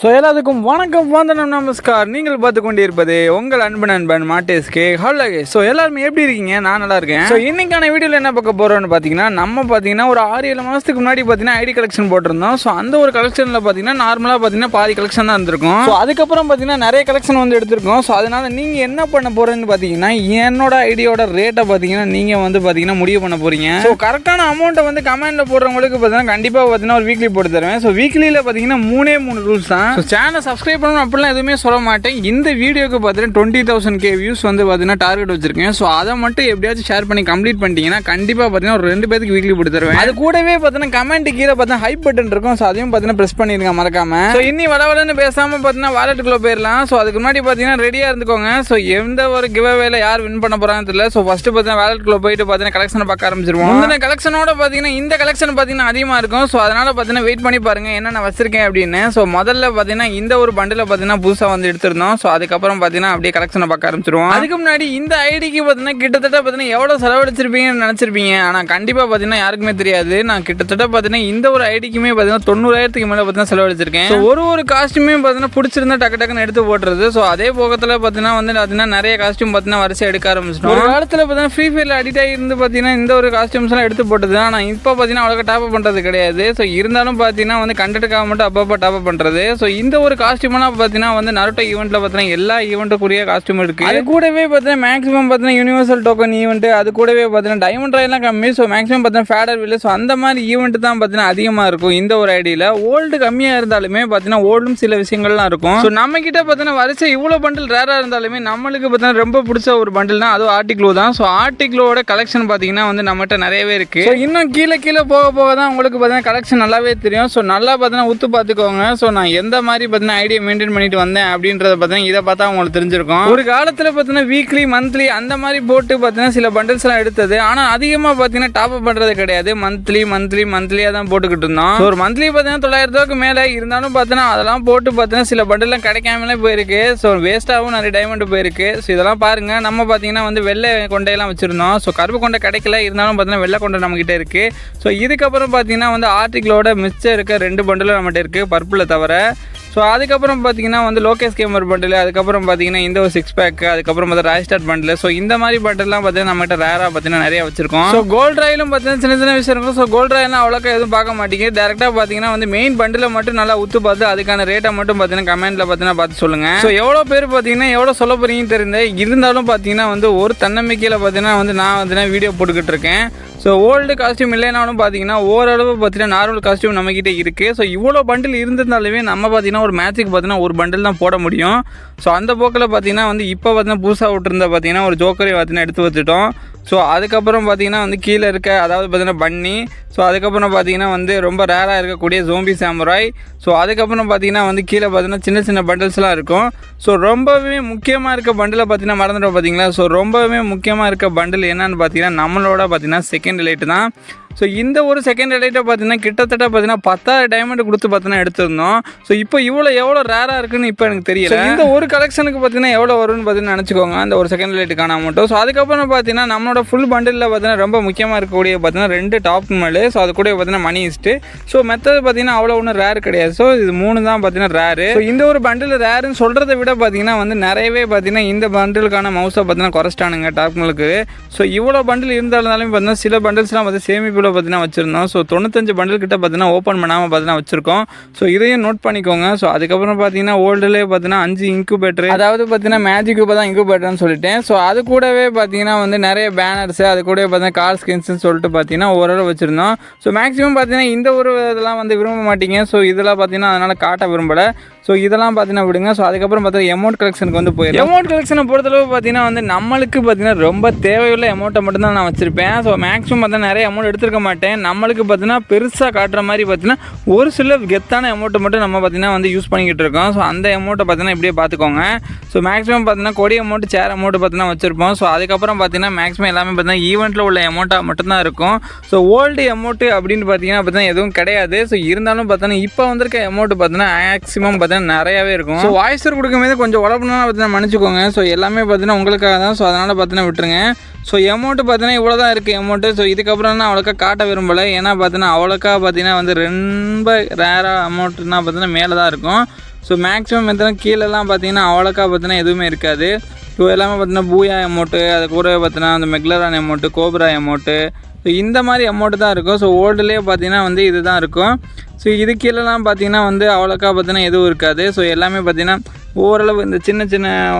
So எல்லாத்துக்கும் வணக்கம், வந்தனம், நமஸ்கார். நீங்கள் பார்த்து கொண்டிருப்பது உங்கள் அன்பு நண்பன் மாட்டேஸ்கே. ஹலோ. ஸோ எல்லாருமே எப்படி இருக்கீங்க? நான் நல்லா இருக்கேன். ஸோ இன்னைக்கான வீடியோவில் என்ன பார்க்க போகிறோம்னு பார்த்தீங்கன்னா, நம்ம பார்த்தீங்கன்னா ஒரு 6-7 மாதத்துக்கு முன்னாடி பார்த்தீங்கன்னா ஐடி கலெக்ஷன் போட்டிருந்தோம். ஸோ அந்த ஒரு கலெக்ஷனில் பார்த்தீங்கன்னா நார்மலாக பார்த்தீங்கன்னா பாதி கலெக்ஷன் தான் இருந்திருக்கும். ஸோ அதுக்கப்புறம் பார்த்தீங்கன்னா நிறைய கலெக்ஷன் வந்து எடுத்திருக்கோம். ஸோ அதனால் நீங்கள் என்ன பண்ண போகிறேன்னு பார்த்தீங்கன்னா, என்னோட ஐடியோட ரேட்டை பார்த்தீங்கன்னா நீங்கள் வந்து பார்த்தீங்கன்னா முடிவு பண்ண போகிறீங்க. ஸோ கரெக்டான அமௌண்ட்டை வந்து கமெண்ட்டில் போடுறவங்களுக்கு பார்த்தீங்கன்னா கண்டிப்பாக பார்த்தீங்கன்னா ஒரு வீக்லி போட்டு தருவேன். ஸோ வீக்லியில் பார்த்தீங்கன்னா 3 ரூல்ஸ் தான். சேனலை சப்ஸ்கிரைப் பண்ணணும் அப்படிலாம் எதுவுமே சொல்ல மாட்டேன். இந்த வீடியோக்கு பார்த்தீங்கன்னா 20,000 வியூஸ் வந்து பார்த்தீங்கன்னா டார்கெட் வச்சிருக்கேன். ஸோ அதை மட்டும் எப்படியாச்சும் ஷேர் பண்ணி கம்ப்ளீட் பண்ணிட்டீங்கன்னா கண்டிப்பாக பார்த்தீங்கன்னா ஒரு 2 பேருக்கு வீக்லி போட்டு தருவேன். அது கூடவே பார்த்தீங்கன்னா கமெண்ட் கீழே பார்த்தா ஹைப் பட்டன் இருக்கும். ஸோ அதையும் பார்த்தீங்கன்னா ப்ரெஸ் பண்ணிருங்க மறக்காம. ஸோ இன்னி வளவலன்னு பேசாமல் பார்த்தீங்கன்னா வாலெட்டுக்குள்ளே போயிடலாம். ஸோ அதுக்கு முன்னாடி பார்த்தீங்கன்னா ரெடியாக இருந்துக்கோங்க. ஸோ எந்த ஒரு கிவ்அவேல யார் வின் பண்ண போகிறாங்கன்னு தெரியல. ஸோ ஃபர்ஸ்ட் பார்த்தீங்கன்னா வாலெட்டுக்குள்ளே போயிட்டு பார்த்தீங்கன்னா கலெக்ஷனை பார்க்க ஆரம்பிச்சிருவோம். இந்த கலெக்ஷனோட பார்த்தீங்கன்னா இந்த கலெக்ஷன் பார்த்தீங்கன்னா அதிகமாக இருக்கும். ஸோ அதனால பார்த்தீங்கன்னா வெயிட் பண்ணி பாருங்க என்ன நான் வச்சிருக்கேன் அப்படின்னு. ஸோ முதல்ல பார்த்தீங்கன்னா இந்த ஒரு பண்டில் பார்த்தீங்கன்னா புதுசாக வந்து எடுத்திருந்தோம். ஸோ அதுக்கப்புறம் பார்த்தீங்கன்னா அப்படியே கலெக்ஷனை பார்க்க ஆரம்பிச்சிருவோம். அதுக்கு முன்னாடி இந்த ஐடிக்கு பார்த்தீங்கன்னா கிட்டத்தட்ட பார்த்தீங்கன்னா எவ்வளோ செலவழிச்சிருப்பீங்கன்னு நினச்சிருப்பீங்க. ஆனால் கண்டிப்பாக பார்த்தீங்கன்னா யாருக்குமே தெரியாது. நான் கிட்டத்தட்ட பார்த்தீங்கன்னா இந்த ஒரு ஐடிக்குமே பார்த்தீங்கன்னா 90,000க்கு மேலே பார்த்தீங்கன்னா செலவழிச்சிருக்கேன். ஸோ ஒரு காஸ்ட்யூமே பார்த்தீங்கன்னா பிடிச்சிருந்தா டக்குன்னு எடுத்து போட்டுறது. ஸோ அதே போகத்தில் பார்த்தீங்கன்னா வந்து பார்த்தீங்கன்னா நிறைய காஸ்ட்யூம் பார்த்தீங்கன்னா வரிசை எடுக்க ஆரம்பிச்சிட்டோம். ஒரு காலத்தில் பார்த்தீங்கன்னா ஃப்ரீ ஃபயரில் அடிக்ட் ஆகிருந்து பார்த்தீங்கன்னா இந்த ஒரு காஸ்ட்யூம்ஸ் எல்லாம் எடுத்து போட்டது. ஆனால் இப்போ பார்த்தீங்கன்னா அவ்வளோ டாப் அப் பண்ணுறது கிடையாது. ஸோ இருந்தாலும் பார்த்தீங்கன்னா வந்து கண்டென்ட்டுக்காக மட்டும் அப்பப்போ டாப் அப் பண்ணுறது. ஸோ இந்த ஒரு காஸ்ட்யூம்லாம் பார்த்தீங்கன்னா வந்து நருட்டோ ஈவெண்ட்டில் பார்த்தீங்கன்னா எல்லா ஈவெண்ட்டுக்குரிய காஸ்ட்யூம் இருக்குது. அது கூடவே பார்த்தீங்கன்னா மேக்ஸிமம் பார்த்தீங்கன்னா யூனிவர்சல் டோக்கன் ஈவெண்ட், அது கூடவே பார்த்தீங்கன்னா டைமண்ட் ராயெல்லாம் கம்மி. ஸோ மேக்ஸிமம் பார்த்தீங்கன்னா ஃபேடர் வில், ஸோ அந்த மாதிரி ஈவெண்ட் தான் பார்த்தீங்கன்னா அதிகமாக இருக்கும் இந்த ஒரு ஐடியில். ஓல்டு கம்மியாக இருந்தாலுமே பார்த்தீங்கன்னா ஓல்டும் சில விஷயங்கள்லாம் இருக்கும். ஸோ நம்ம கிட்ட பார்த்தீங்கன்னா வரிசை இவ்வளோ பண்டில் ரேராக இருந்தாலுமே நம்மளுக்கு பார்த்தீங்கன்னா ரொம்ப பிடிச்ச ஒரு பண்டில் தான் அதுவும் ஆர்டிக்ளோ தான். ஸோ ஆர்டிக்ளோட கலெக்ஷன் பார்த்தீங்கன்னா வந்து நம்மகிட்ட நிறையவே இருக்குது. ஸோ இன்னும் கீழே போக தான் உங்களுக்கு பார்த்தீங்கன்னா கலெக்ஷன் நல்லாவே தெரியும். ஸோ நல்லா பார்த்தீங்கன்னா உத்து பார்த்துக்கோங்க. ஸோ நான் எந்த மாதிரி பார்த்தீங்கன்னா ஐடியா மெயின்டைன் பண்ணிட்டு வந்தேன் அப்படின்றத பார்த்தீங்கன்னா இதை பார்த்தா உங்களுக்கு தெரிஞ்சிருக்கும். ஒரு காலத்தில் பார்த்தீங்கன்னா வீக்லி மந்த்லி அந்த மாதிரி போட்டு பார்த்தீங்கன்னா சில பண்டில்ஸ் எல்லாம் எடுத்தது. ஆனால் அதிகமாக பார்த்தீங்கன்னா டாப் அப் பண்ணுறது கிடையாது. மந்த்லியாக தான் போட்டுக்கிட்டு இருந்தோம். ஒரு மந்த்லி பார்த்தீங்கன்னா 900 ரூபாய்க்கு மேலே இருந்தாலும் பார்த்தீங்கன்னா அதெல்லாம் போட்டு பார்த்தீங்கன்னா சில பண்டில்லாம் கிடைக்காமலே போயிருக்கு. ஸோ வேஸ்ட்டாகவும் நிறைய டைமண்ட் போயிருக்கு. ஸோ இதெல்லாம் பாருங்க. நம்ம பார்த்தீங்கன்னா வந்து வெள்ளை கொண்டையெல்லாம் வச்சிருந்தோம். ஸோ கருப்பு கொண்டை கிடைக்கல, இருந்தாலும் பார்த்தீங்கன்னா வெள்ளை கொண்டை நம்ம கிட்ட இருக்கு. ஸோ இதுக்கப்புறம் பார்த்தீங்கன்னா வந்து ஆர்டிக்ளோட மிச்சம் இருக்க 2 பண்டிலும் நம்மகிட்ட இருக்கு, பர்பிளை தவிர. ஸோ அதுக்கப்புறம் பார்த்தீங்கன்னா வந்து லோகேஷ் கேமர் பண்டில், அதுக்கப்புறம் பார்த்தீங்கன்னா இந்த ஒரு 6 பேக், அதுக்கப்புறம் பார்த்தா ராய்ஸ்டார்ட் பண்டில். ஸோ இந்த மாதிரி பண்டில்லாம் பார்த்தீங்கன்னா நம்மகிட்ட ரேராக பார்த்தீங்கன்னா நிறைய வச்சிருக்கோம். ஸோ கோல்ட் ராயிலும் பார்த்தீங்கன்னா சின்ன விஷயம் இருக்கும். ஸோ கோல்ட் ராயெல்லாம் அவ்வளோக்கா எதுவும் பார்க்க மாட்டேங்க. டேரெக்டாக பார்த்தீங்கன்னா வந்து மெயின் பண்டில் மட்டும் நல்லா உத்து பார்த்து அதுக்கான ரேட்டை மட்டும் பார்த்தீங்கன்னா கமெண்ட்டில் பார்த்தீங்கன்னா பார்த்து சொல்லுங்கள். ஸோ எவ்வளோ பேர் பார்த்தீங்கன்னா எவ்வளோ சொல்ல போகிறீங்கன்னு தெரிந்தேன். இருந்தாலும் பார்த்தீங்கன்னா வந்து ஒரு தன்னம்பிக்கையில் பார்த்தீங்கன்னா வந்து நான் வந்து வீடியோ போட்டுக்கிட்டு இருக்கேன். ஸோ ஓல்டு காஸ்ட்யூம் இல்லைனாலும் பார்த்தீங்கன்னா ஓரளவு பார்த்தீங்கன்னா நார்மல் காஸ்ட்யூம் நம்மக்கிட்ட இருக்குது. ஸோ இவ்வளோ பண்டில் இருந்திருந்தாலுமே நம்ம பார்த்தீங்கன்னா ஒரு மேட்சுக்கு பார்த்தீங்கன்னா ஒரு பண்டில் தான் போட முடியும். ஸோ அந்த போக்கில் பார்த்தீங்கன்னா வந்து இப்போ பார்த்தீங்கன்னா புதுசாக விட்டுருந்தா பார்த்தீங்கன்னா ஒரு ஜோக்கரை பார்த்தீங்கன்னா எடுத்து வச்சுட்டோம். ஸோ அதுக்கப்புறம் பார்த்தீங்கன்னா வந்து கீழே இருக்க அதாவது பார்த்தீங்கன்னா பன்னி. ஸோ அதுக்கப்புறம் பார்த்தீங்கன்னா வந்து ரொம்ப ரேராக இருக்கக்கூடிய ஜோம்பி சாமுராய். ஸோ அதுக்கப்புறம் பார்த்தீங்கன்னா வந்து கீழே பார்த்தீங்கன்னா சின்ன பண்டில்ஸ்லாம் இருக்கும். ஸோ ரொம்பவே முக்கியமாக இருக்க பண்டில் பார்த்தீங்கன்னா மறந்துட்டோம் பார்த்தீங்களா. ஸோ ரொம்பவே முக்கியமாக இருக்க பண்டில் என்னன்னு பார்த்தீங்கன்னா நம்மளோட பார்த்தீங்கன்னா செகண்ட் லைட்டு தான். ஸோ இந்த ஒரு செகண்ட் லைட்டை பார்த்தீங்கன்னா கிட்டத்தட்ட பார்த்தீங்கன்னா 10,000 டைமண்ட் கொடுத்து பார்த்தீங்கன்னா எடுத்திருந்தோம். ஸோ இப்போ எவ்வளோ ரேராக இருக்குன்னு இப்போ எனக்கு தெரியல. இந்த ஒரு கலெக்ஷனுக்கு பார்த்தீங்கன்னா எவ்வளோ வரும்னு பார்த்தீங்கன்னா நினச்சிக்கோங்க அந்த ஒரு செகண்ட் லைட்டுக்கான அமௌண்ட்டு. ஸோ அதுக்கப்புறம் பார்த்தீங்கன்னா நம்மளோட ஃபுல் பண்டிலில் பார்த்தீங்கன்னா ரொம்ப முக்கியமாக இருக்கக்கூடிய பார்த்தீங்கன்னா 2 டாப் மேலு. ஸோ அது கூட பார்த்தீங்கன்னா மணி ஈஸ்ட்டு. ஸோ மெத்தட் பார்த்தீங்கன்னா அவ்வளோ ஒன்றும் ரேர் கிடையாது. ஸோ இது 3 தான் பார்த்தீங்கன்னா ரேரு. ஸோ இந்த ஒரு பண்டில் ரேருன்னு சொல்கிறத விட பார்த்தீங்கன்னா வந்து நிறையவே பார்த்தீங்கன்னா இந்த பண்டிலுக்கான மவுஸை பார்த்தீங்கன்னா குறைச்சிட்டானுங்க டாப்களுக்கு. ஸோ இவ்வளோ பண்டில் இருந்தாலும் பார்த்தீங்கன்னா சில பண்டில்ஸ்லாம் பார்த்து சேமிப்பு பார்த்தீங்கன்னா வச்சிருந்தோம். ஸோ 95 பண்டில் கிட்ட பார்த்தீங்கன்னா ஓப்பன் பண்ணாமல் பார்த்தீங்கன்னா வச்சிருக்கோம். ஸோ இதையும் நோட் பண்ணிக்கோங்க. ஸோ அதுக்கப்புறம் பார்த்தீங்கன்னா ஓல்டுலேயே பார்த்தீங்கன்னா 5 இன்குபேட்டர், அதாவது பார்த்தீங்கன்னா மேஜிக் இப்போ தான் இன்குபேட்டர்னு சொல்லிட்டேன். ஸோ அது கூடவே பார்த்தீங்கன்னா வந்து நிறைய பேனர்ஸ், அது கூடவே பார்த்தீங்கன்னா கார் ஸ்கின்ஸ்னு சொல்லிட்டு பார்த்தீங்கன்னா ஓரளவு வச்சிருந்தோம். ஸோ மேக்ஸிமம் பார்த்தீங்கன்னா இந்த ஒரு இதெல்லாம் வந்து விரும்ப மாட்டீங்க. ஸோ இதெல்லாம் பார்த்தீங்கன்னா அதனால் காட்ட விரும்பலை. ஸோ இதெல்லாம் பார்த்தீங்கன்னா விடுங்க. ஸோ அதுக்கப்புறம் பார்த்தீங்கன்னா எமௌண்ட் கலெக்ஷனுக்கு வந்து போயிடும். எமௌண்ட் கலெக்ஷனை பொறுத்தளவு பார்த்தீங்கன்னா வந்து நம்மளுக்கு பார்த்தீங்கன்னா ரொம்ப தேவையுள்ள அமௌண்ட்டை மட்டும்தான் நான் வச்சிருப்பேன். ஸோ மேக்ஸிமம் பார்த்தீங்கன்னா நிறைய அமௌண்ட் எடுத்துருக்க மாட்டேன். நம்மளுக்கு பார்த்தீங்கன்னா பெருசாக காட்டுற மாதிரி பார்த்தீங்கன்னா ஒரு சில கெத்தான அமௌண்ட்டை மட்டும் நம்ம பார்த்தீங்கன்னா வந்து யூஸ் பண்ணிக்கிட்டு இருக்கோம். ஸோ அந்த அமௌண்ட்டை பார்த்தீங்கன்னா இப்படியே பார்த்துக்கோங்க. ஸோ மேக்ஸிமம் பார்த்தீங்கன்னா கொடி அமௌண்ட், சேர் அமௌண்ட் பார்த்தீங்கன்னா வச்சிருப்போம். ஸோ அதுக்கப்புறம் பார்த்தீங்கன்னா மேக்ஸிமம் எல்லாமே பார்த்தீங்கன்னா ஈவெண்ட்டில் உள்ள அமௌண்ட்டாக மட்டும்தான் இருக்கும். ஸோ ஓல்டு அமௌண்ட்டு அப்படின்னு பார்த்தீங்கன்னா எதுவும் கிடையாது. ஸோ இருந்தாலும் பார்த்தீங்கன்னா இப்போ வந்திருக்க அமௌண்ட் பார்த்தீங்கன்னா மேக்ஸிமம் பார்த்தீங்கன்னா நிறையாவே இருக்கும். ஸோ வாய்ஸர் கொடுக்கும்போது கொஞ்சம் உழப்புனா பார்த்தீங்கன்னா மன்னிச்சுக்கோங்க. ஸோ எல்லாமே பார்த்தீங்கன்னா உங்களுக்காக தான். ஸோ அதனால் பார்த்தீங்கன்னா விட்டுருங்க. ஸோ அமௌண்ட்டு பார்த்தீங்கன்னா இவ்வளோ தான் இருக்குது அமௌண்ட்டு. ஸோ இதுக்கப்புறம் நான் அவ்வளோக்கா காட்ட விரும்பலை. ஏன்னா பார்த்தீங்கன்னா அவ்வளோக்கா பார்த்தீங்கன்னா வந்து ரொம்ப ரேராக அமௌண்ட்னா பார்த்தீங்கன்னா மேலே தான் இருக்கும். ஸோ மேக்ஸிமம் பார்த்தீங்கன்னா கீழெல்லாம் பார்த்தீங்கன்னா அவ்வளோக்கா பார்த்தீங்கன்னா எதுவுமே இருக்காது. ஸோ எல்லாமே பார்த்தீங்கன்னா பூயா எமௌண்ட்டு, அது கூட பார்த்தீங்கன்னா அந்த McLaren amount, cobra amount, so இந்த மாதிரி அமௌண்ட்டு தான் இருக்கும். ஸோ ஓல்டுலேயே பார்த்தீங்கன்னா வந்து இது தான் இருக்கும். ஸோ இது கீழெல்லாம் பார்த்தீங்கன்னா வந்து அவ்வளோக்கா பார்த்தீங்கன்னா எதுவும் இருக்காது. ஸோ எல்லாமே பார்த்தீங்கன்னா ஓரளவு இந்த சின்ன சின்ன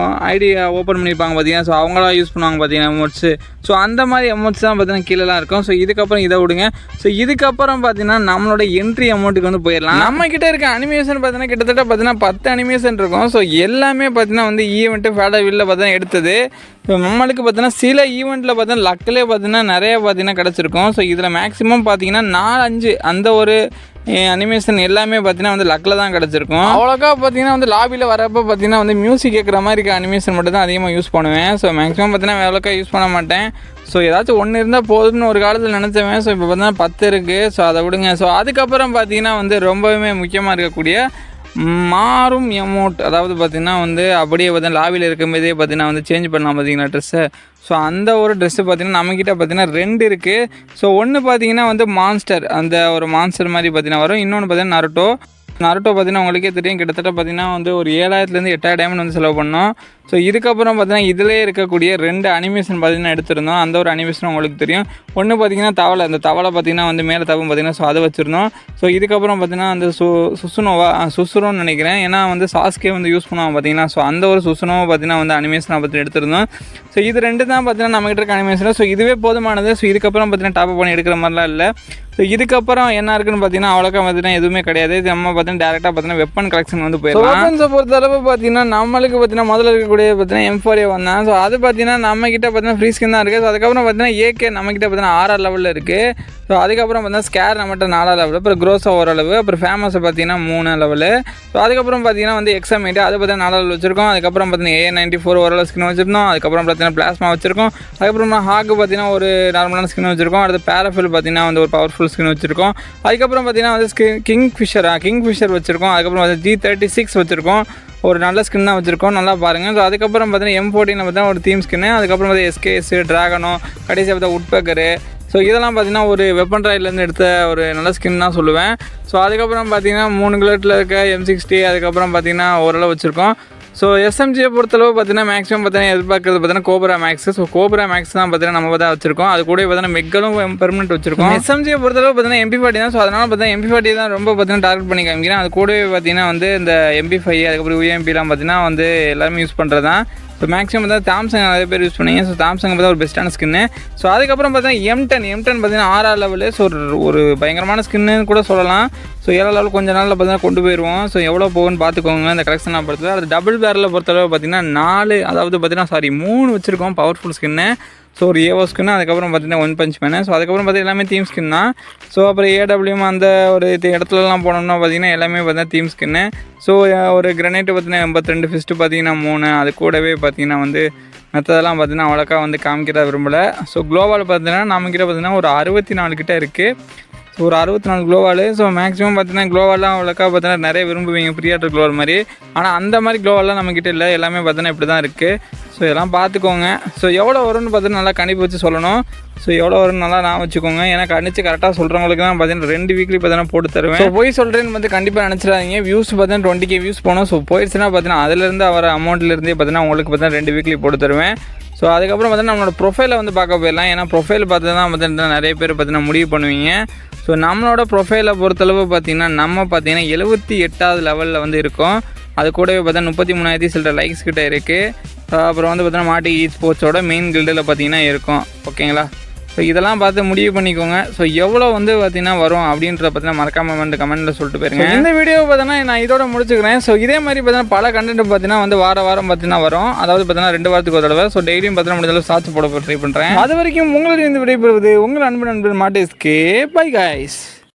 ஐடியா ஓப்பன் பண்ணியிருப்பாங்க பார்த்தீங்கன்னா, ஸோ அவங்களா யூஸ் பண்ணுவாங்க பார்த்தீங்கன்னா எமௌண்ட்ஸு. ஸோ அந்த மாதிரி எமௌண்ட்ஸ் தான் பார்த்தீங்கன்னா கீழெல்லாம் இருக்கும். ஸோ இதுக்கப்புறம் இதை விடுங்க. ஸோ இதுக்கப்புறம் பார்த்தீங்கன்னா நம்மளோட என்ட்ரி அமௌண்ட்டுக்கு வந்து போயிடலாம். நம்மக்கிட்ட இருக்க அனிமேஷன் பார்த்தீங்கன்னா கிட்டத்தட்ட பார்த்தீங்கன்னா 10 அனிமேஷன் இருக்கும். ஸோ எல்லாமே பார்த்தீங்கன்னா வந்து ஈவெண்ட்டு ஃபேடர்வில்ல பார்த்தீங்கன்னா எடுத்தது. ஸோ நம்மளுக்கு பார்த்தீங்கன்னா சில ஈவெண்ட்டில் பார்த்தீங்கன்னா லக்கிலே பார்த்தீங்கன்னா நிறைய பார்த்தீங்கன்னா கிடச்சிருக்கும். ஸோ இதில் மேக்ஸிமம் பார்த்தீங்கன்னா 4-5 அந்த ஒரு அனிமேஷன் எல்லாமே பார்த்தீங்கன்னா வந்து லக்கில் தான் கிடச்சிருக்கும். அவ்வளோக்கா பார்த்தீங்கன்னா வந்து லாபியில் வரப்போ பார்த்தீங்கன்னா வந்து மியூசிக் கேட்குற மாதிரி இருக்க அனிமேஷன் மட்டும் தான் அதிகமாக யூஸ் பண்ணுவேன். ஸோ மேக்ஸிமம் பார்த்தீங்கன்னா அவ்வளோக்கா யூஸ் பண்ண மாட்டேன். ஸோ ஏதாச்சும் ஒன்று இருந்தால் போதும்னு ஒரு காலத்தில் நினச்சவேன். ஸோ இப்போ பார்த்தீங்கன்னா 10 இருக்குது. ஸோ அதை விடுங்க. ஸோ அதுக்கப்புறம் பார்த்தீங்கன்னா வந்து ரொம்பவுமே முக்கியமாக இருக்கக்கூடிய மாறும் எமௌண்ட், அதாவது பார்த்திங்கன்னா வந்து அப்படியே பார்த்தீங்கன்னா லாபியில் இருக்கும்போதே பார்த்தீங்கன்னா வந்து சேஞ்ச் பண்ணலாம் பார்த்தீங்கன்னா ட்ரெஸ்ஸை. ஸோ அந்த ஒரு ட்ரெஸ்ஸு பார்த்திங்கன்னா நம்மக்கிட்ட பார்த்தீங்கன்னா 2 இருக்குது. ஸோ ஒன்று பார்த்திங்கன்னா வந்து மான்ஸ்டர், அந்த ஒரு மான்ஸ்டர் மாதிரி பார்த்தீங்கன்னா வரும். இன்னொன்று பார்த்தீங்கன்னா நருட்டோ பார்த்தீங்கன்னா உங்களுக்கே தெரியும், கிட்டத்தட்ட பார்த்தீங்கன்னா வந்து ஒரு 7000-8,000 டைமண்ட் வந்து செலவு பண்ணோம். ஸோ இதுக்கப்புறம் பார்த்தீங்கன்னா இதிலே இருக்கக்கூடிய 2 அனிமேஷன் பார்த்தீங்கன்னா எடுத்திருந்தோம். அந்த ஒரு அனிமேஷன் உங்களுக்கு தெரியும். ஒன்று பார்த்தீங்கன்னா தவளை, அந்த தவளை பார்த்தீங்கன்னா வந்து மேலே தவும் பார்த்தீங்கன்னா ஸோ அதை வச்சுருந்தோம். ஸோ இதுக்கப்புறம் பார்த்தீங்கன்னா அந்த சுசுரோன்னு நினைக்கிறேன், ஏன்னா வந்து சாஸ்கே வந்து யூஸ் பண்ணுவாங்க பார்த்தீங்கன்னா. ஸோ அந்த ஒரு சுசுனோவை பார்த்தீங்கன்னா வந்து அனிமேஷனை பற்றி எடுத்திருந்தோம். ஸோ இது 2 தான் பார்த்தீங்கன்னா நம்மகிட்ட இருக்க அனிமேஷன். ஸோ இதுவே போதுமானது. ஸோ இதுக்கப்புறம் பார்த்தீங்கன்னா டாப் பண்ணி எடுக்கிற மாதிரிலாம் இல்லை. ஸோ இதுக்கப்புறம் என்ன இருக்குன்னு பார்த்தீங்கன்னா அவ்வளோக்கா பார்த்தீங்கன்னா எதுவுமே கிடையாது. இது நம்ம பார்த்தீங்கன்னா டேரெக்டாக பார்த்தீங்கன்னா வெப்பன் கலெக்ஷன் வந்து போயிடலாம். வெப்பன்ஸை பொறுத்தளவு பார்த்தீங்கன்னா நம்மளுக்கு பார்த்தீங்கன்னா முதல்ல இருக்கக்கூடிய பார்த்தீங்கன்னா M4A வந்தான். ஸோ அது பார்த்தீங்கன்னா நம்மக்கிட்ட பார்த்தீங்கன்னா ஃப்ரீ ஸ்கின் தான் இருக்குது. ஸோ அதுக்கப்புறம் பார்த்தீங்கன்னா AK நம்மக்கிட்ட பார்த்தீங்கன்னா 6 லெவலில் இருக்குது. ஸோ அதுக்கப்புறம் பார்த்தீங்கன்னா ஸ்கேர் நம்மகிட்ட 4 லெவலு, அப்புறம் க்ரோஸா ஓரளவு, அப்புறம் ஃபேமஸை பார்த்தீங்கன்னா 3 லெவலு. ஸோ அதுக்கப்புறம் பார்த்தீங்கன்னா வந்து எக்ஸாமேட்டு அது பார்த்தீங்கன்னா 4 லெவல் வச்சிருக்கோம். அதுக்கப்புறம் பார்த்தீங்கன்னா A94 ஓரளவு ஸ்கின் வச்சிருந்தோம். அதுக்கப்புறம் பார்த்தீங்கன்னா பிளாஸ்மா வச்சிருக்கோம். அதுக்கப்புறம் ஹாக்கு பார்த்தீங்கன்னா ஒரு நார்மலான ஸ்கின் வச்சிருக்கோம். அடுத்து பேராஃபில் பார்த்தீங்கன்னா வந்து ஒரு பவர்ஃபுல் ஸ்கின் வச்சிருக்கோம். அதுக்கப்புறம் பார்த்தீங்கன்னா வந்து கிங்ஃபிஷர் வச்சிருக்கோம். அதுக்கப்புறம் வந்து G36 வச்சிருக்கோம். ஒரு நல்ல ஸ்கின் தான் வச்சுருக்கோம், நல்லா பாருங்கள். ஸோ அதுக்கப்புறம் பார்த்தீங்கன்னா M14 பார்த்தீங்கன்னா ஒரு தீம் ஸ்கின்னு. அதுக்கப்புறம் பார்த்தீங்கன்னா SKS, ட்ராகனோ, கடைசியாக பார்த்தா உட்பேக்கரு. ஸோ இதெல்லாம் பார்த்தீங்கன்னா ஒரு வெப்பன் ட்ராயிலேருந்து எடுத்த ஒரு நல்ல ஸ்கின் தான் சொல்லுவேன். ஸோ அதுக்கப்புறம் பார்த்தீங்கன்னா 3 கிலோட்டில் இருக்க M60, அதுக்கப்புறம் பார்த்தீங்கன்னா ஓரளவு வச்சுருக்கோம். ஸோ SMGயை பொறுத்தளவு பார்த்தீங்கன்னா மேக்ஸிமம் பார்த்தீங்கன்னா எதிர்பார்க்குறது பார்த்தீங்கன்னா cobra max. So cobra max தான் பார்த்தீங்கன்னா நம்ம தான் வச்சிருக்கோம். அது கூட பார்த்தீங்கன்னா மெக்கலும் பெர்மனெண்ட் வச்சிருக்கோம். SMGயை பொறுத்தளவு பார்த்தீங்கன்னா MP40 தான். ஸோ அதனால் பார்த்தீங்கன்னா MP40 தான் ரொம்ப பார்த்தீங்கன்னா டார்கெட் பண்ணி காமிக்கிறேன். அது கூடவே பார்த்தீங்கன்னா வந்து இந்த MP5 அதுக்கப்புறம் UMPலாம் பார்த்தீங்கன்னா வந்து எல்லாருமே யூஸ் பண்ணுறது தான். ஸோ மேக்ஸிமம் பார்த்தா சாம்சங் நிறைய பேர் யூஸ் பண்ணீங்க. ஸோ சாம்சங் பார்த்தா ஒரு பெஸ்ட்டான ஸ்கின்னு. ஸோ அதுக்கப்புறம் பார்த்தீங்கன்னா M10 பார்த்தீங்கன்னா 6 லெவலு. ஸோ ஒரு பயங்கரமான ஸ்கின்னு கூட சொல்லலாம். ஸோ 7 லெவல் கொஞ்சம் நாளில் பார்த்தீங்கன்னா கொண்டு போயிடுவோம். ஸோ எவ்வளோ போகுன்னு பார்த்துக்கோங்க இந்த கலெக்ஷன்லாம் பொறுத்தவரை. அது டபுள் பேரில் பொறுத்தளவு பார்த்தீங்கன்னா 4, அதாவது பார்த்தீங்கன்னா 3 வச்சுருக்கோம் பவர்ஃபுல் ஸ்கின்னு. ஸோ ஒரு ஏவோ ஸ்கின்னு, அதுக்கப்புறம் பார்த்தீங்கன்னா ஒன் பஞ்ச் மேனு. ஸோ அதுக்கப்புறம் பார்த்தீங்கன்னா எல்லாமே தீம் ஸ்கின் தான். ஸோ அப்புறம் AWM அந்த ஒரு இடத்துலலாம் போனோம்னா பார்த்தீங்கன்னா எல்லாமே பார்த்தீங்கன்னா தீம் ஸ்கின்னு. ஸோ ஒரு கிரனேட்டு பார்த்தீங்கன்னா 82, ஃபிஸ்ட்டு பார்த்தீங்கன்னா 3, அது கூடவே பார்த்தீங்கன்னா வந்து மற்றதெல்லாம் பார்த்தீங்கன்னா அவ்வளோக்கா வந்து காமிக்கிறத விரும்பலை. ஸோ குளோவால் பார்த்தீங்கன்னா நம்மக்கிட்ட பார்த்தீங்கன்னா ஒரு 64 கிட்ட இருக்குது. ஸோ ஒரு 64 குளோவால். ஸோ மேக்ஸிமம் பார்த்தீங்கன்னா குளோவாலாம் அவ்வளோக்கா பார்த்தீங்கன்னா நிறைய விரும்புவீங்க, ப்ரீஆர்டர் குளோவால் மாதிரி. ஆனால் அந்த மாதிரி குளோவாலாம் நம்மக்கிட்ட இல்லை, எல்லாமே பார்த்தீங்கன்னா இப்படி தான் இருக்குது. ஸோ இதெல்லாம் பார்த்துக்கோங்க. ஸோ எவ்வளோ வரும்னு பார்த்தீங்கன்னா நல்லா கணிப்பு வச்சு சொல்லணும். ஸோ எவ்வளோ வரும்னு நல்லா நான் வச்சுக்கோங்க. ஏன்னா கணிச்சு கரெக்டாக சொல்கிறவங்களுக்கு தான் பார்த்தீங்கன்னா 2 வீக்லி பார்த்தீங்கன்னா போட்டு தருவேன். ஸோ போய் சொல்கிறேன்னு வந்து கண்டிப்பாக நினச்சிடாதீங்க. வியூஸ் பார்த்தீங்கன்னா 20K வியூஸ் போகணும். ஸோ போயிடுச்சுன்னா பார்த்தீங்கன்னா அதிலேருந்து வர அமௌண்ட்லேருந்தே பார்த்தீங்கன்னா உங்களுக்கு பார்த்தீங்கன்னா 2 வீக்லி போட்டு தருவேன். ஸோ அதுக்கப்புறம் பார்த்தீங்கன்னா நம்மளோட ப்ரொஃபைலை வந்து பார்க்க போயிடலாம். ஏன்னா ப்ரொஃபைல் பார்த்து தான் பார்த்தீங்கன்னா நிறைய பேர் பார்த்தீங்கன்னா முடிவு பண்ணுவீங்க. ஸோ நம்மளோட ப்ரொஃபைலை பொறுத்தளவு பார்த்தீங்கன்னா நம்ம பார்த்தீங்கன்னா 78வது லெவலில் வந்து இருக்கோம். அது கூடவே பார்த்தீங்கன்னா 33,000 சில லைக்ஸ் கிட்ட இருக்குது. அப்புறம் வந்து பார்த்தீங்கன்னா மாட்டி ஸ்போர்ட்ஸோட மெயின் கில்டில் பார்த்தீங்கன்னா இருக்கும். ஓகேங்களா? ஸோ இதெல்லாம் பார்த்து முடிவு பண்ணிக்கோங்க. ஸோ எவ்வளோ வந்து பார்த்தீங்கன்னா வரும் அப்படின்றத பார்த்தீங்கன்னா மறக்காம கமெண்ட்டில் சொல்லிட்டு போயிருங்க. இந்த வீடியோ பார்த்தீங்கன்னா நான் இதோட முடிச்சுக்கிறேன். ஸோ இதே மாதிரி பார்த்தீங்கன்னா பல கண்டென்ட் பார்த்தீங்கன்னா வந்து வாரம் பார்த்தீங்கன்னா வரும். அதாவது பார்த்தீங்கன்னா 2 வாரத்துக்கு ஒரு தடவை. ஸோ டெய்லியும் பார்த்தீங்கன்னா முடிஞ்சளவு சாட்சி போட ட்ரை பண்ணுறேன். அது வரைக்கும் உங்களுக்கு இந்த விடைபெறுவது உங்கள் அன்பு நண்பன் மாட்டேஸ்கே. Bye guys.